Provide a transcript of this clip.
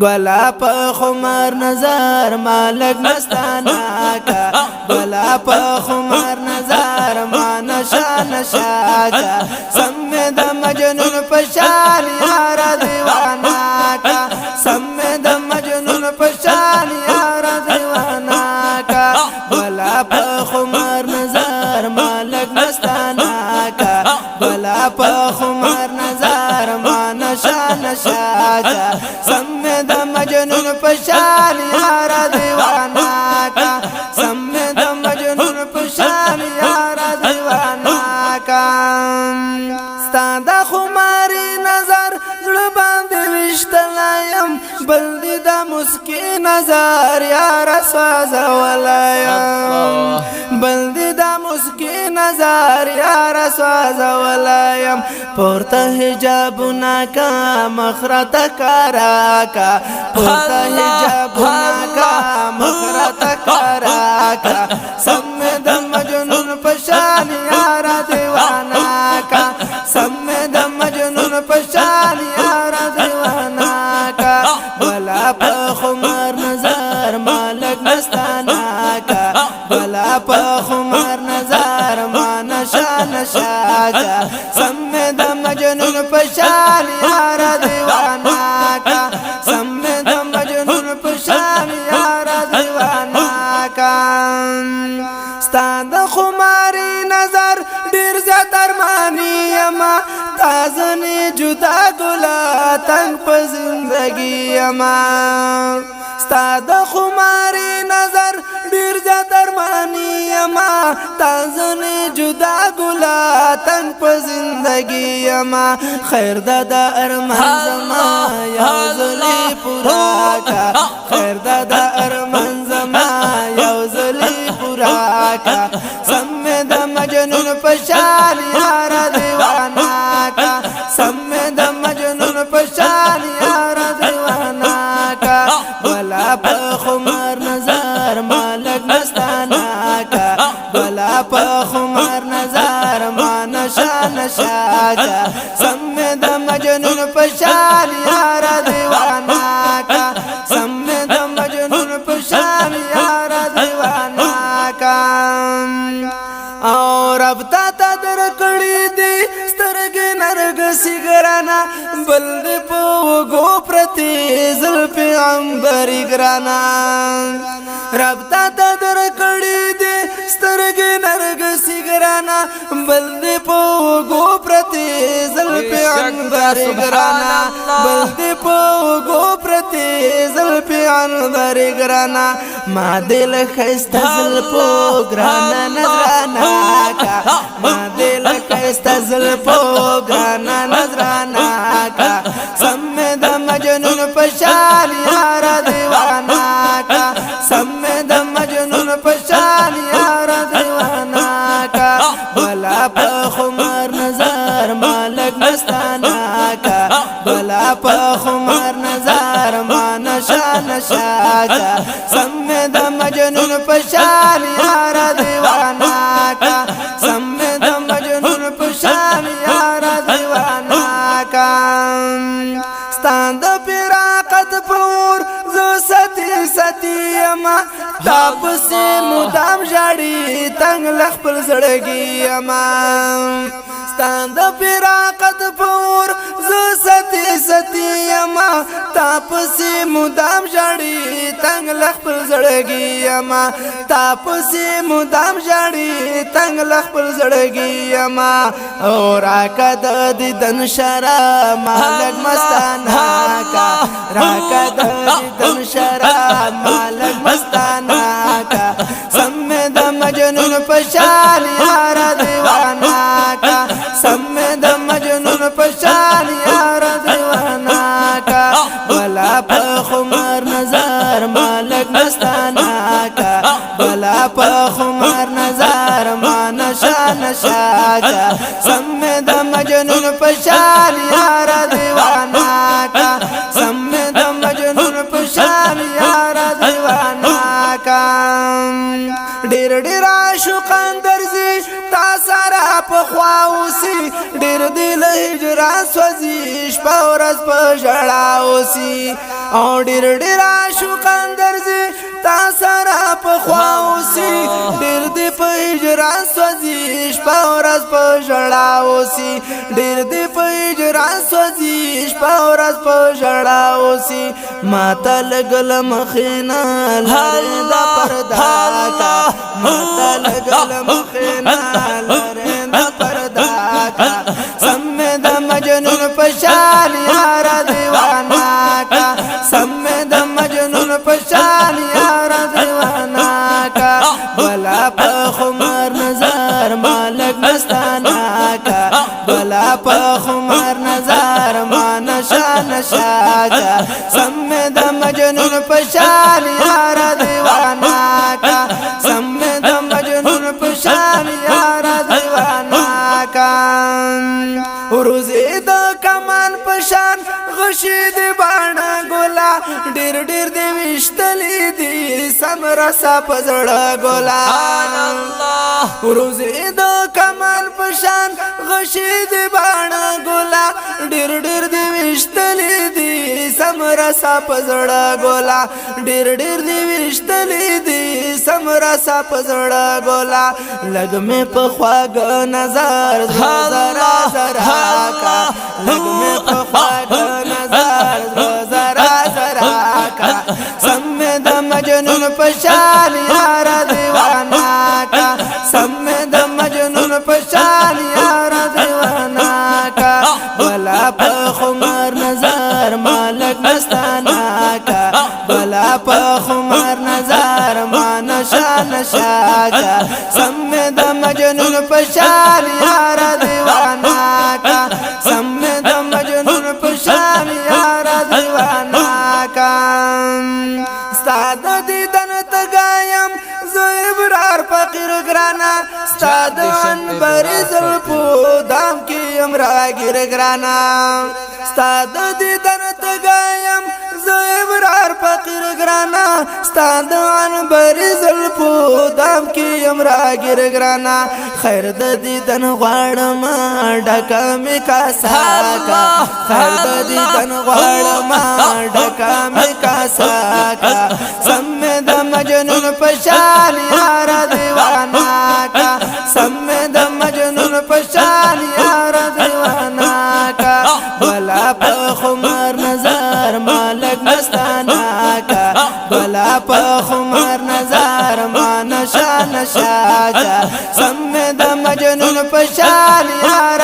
گلا په خمار نظر مالک مستانا کا گلا په خمار نظر ما نشا نشا کا سمد مجنون پشان یار دیوانا کا سمد مجنون پشان یار دیوانا کا گلا په خمار نظر مالک مستانا کا گلا په خمار نظر ما نشا نشا کا سمد مجنون پشان یار دیوانا کا سمد مجنون پشان یار دیوانا کا ستاد خماری نظر زړه باندې وشتلایم بلدی د مسکی نظر یار ساز ولایم بلدی د مسکی نظر یار ساز ولایم پورته حجابنا کا مخرت کرا کا پورته حجابنا کا مخرت کرا کا سمد مجنون پشان یار دیوانا کا سمد مجنون پشان یار دیوانا کا بلا په خمار نظر مالک مستانا کا بلا په خمار نظر ما نشا نشا کا سمد مجنون پشان یار دیوانا کا سمد مجنون پشان یار دیوانا کا ستاد خماری نظر ډیر زیات ارمانی یما تازنی جدا ګلا تنگ په زندگی یما ستاد خماری نظر ډیر زیات ارمانی یما تازنی جدا ګلا تنگ په زندگی یما خیر د ارمان زما یو زلی پورا کا خیر د ارمان زما یو زلی پورا کا سمد مجنون پشان یار دیوانا کا سمد مجنون پشان یار دیوانا کا بلا په خمار نظر مالک مستانا کا بلا په خمار نظر ما نشا نشا کا سمد مجنون پشان یار دیوانا کا سمد مجنون پشان یار دیوانا کا اور اب تا در کړی دی سترګې نرګسي ګرانا بلد په وګو پرتی زلف عنبري ګرانا رب تا در کړی دی سترګې نرګسي ګرانا بلد په وګو پرتی زلف عنبري ګرانا بلد په وګو پرتی زلف عنبري ګرانا ما دل خسته زلفو ګرانا نظرانا کا ما دل خسته زلفو ګرانا نظرانا کا سمد مجنون پشان یار دیوانا کا سمد مجنون پشان یار دیوانا کا بلا په خمار نظر مالک مستانا کا بلا په خمار نظر ما نشا نشا کا سمد مجنون پشان یار دیوانا کا سمد مجنون پشان یار دیوانا کا ستاند فراقت پور زو ستی ستی اما تاپ سے مدام جاڑی تنگ لخپل زړګي اما ستاند فراقت پور زو ستی ستی اما تاپ سے مدام جاڑی تنگ لخپل زړګي اما تاپ سے مدام جاڑی تنگ لخپل زړګي اما اور اکد دن شرا مالک مستانا کا راکد دن شرا مالک مستانا کا سمد مجنون پشان یار دیوانا کا سمد مجنون پشان یار دیوانا کا بلا په خمار نظر مالک مستانا کا بلا په خمار نظر ما نشا نشا کا سمد مجنون پشان یار دیوانا کا سمد مجنون پشان یار دیوانا کا ډیر ډیر عاشقان درځي تا سره پخوا اوسی ډیر دی له هجران سوځي شپه ورځ په ژړا اوسی او ډیر ډیر عاشقان درځي تا سره پخوا اوسی ډیر دی په هجران سوځي شپه ورځ په ژړا اوسی ډیر دی په هجران سوځي شپه ورځ په ژړا اوسی ماته لګل مخینا لری دا پردا کا ماته لګل مخینا لری دا پردا کا سم د مجنون پشان یار دیوانا کا سم د مجنون پشان یار دیوانا کا بلا په خمار نظر مالک مستانا کا بلا په خمار نظر ما نشا نشا کا سم د مجنون پشان یار دیوانا کا سم د مجنون پشان یار دیوانا کا روزی د کمان پشان غشید باڼه ګولا ډیر ډیر دی وشتلی دی سمرا صاحب زړه ګولا روزی د کمان پشان غشید باڼه ګولا ډیر ډیر دی وشتلی دی سمرا صاحب زړه ګولا ډیر ډیر دی وشتلی دی سمرا صاحب زړه ګولا لګ می په خواګ نظر زرا زرا کا لګ می په خواګ نظر زرا زرا کا سم د مجنون پشان یار دیوانا کا سم د مجنون پشان یار دیوانا کا بلا په خمار نظر مالک مستانا کا بلا په خمار نظر ما نشا نشا کا سم د مجنون پشان یار دیوانا کا سم د مجنون پشان یار دیوانا کا استاد دیدن تگایم زبرار فقیر گرانا استاد انبر زلپو دام کی امراگیر گرانا استاد دیدن تگایم زبرار فقیر گرانا استاد انبر زلپو دام کی امراگیر گرانا خیر د دیدن غواړم ډکا می کاسا کا خیر د دیدن غواړم ډکا می کاسا کا سم د مجنون پشان یار دیوانا کا سم د مجنون پشان یار دیوانا کا بلا په خمار نظر مالک مستانا کا بلا په خمار نظر ما نشا نشا کا سم د مجنون پشان یار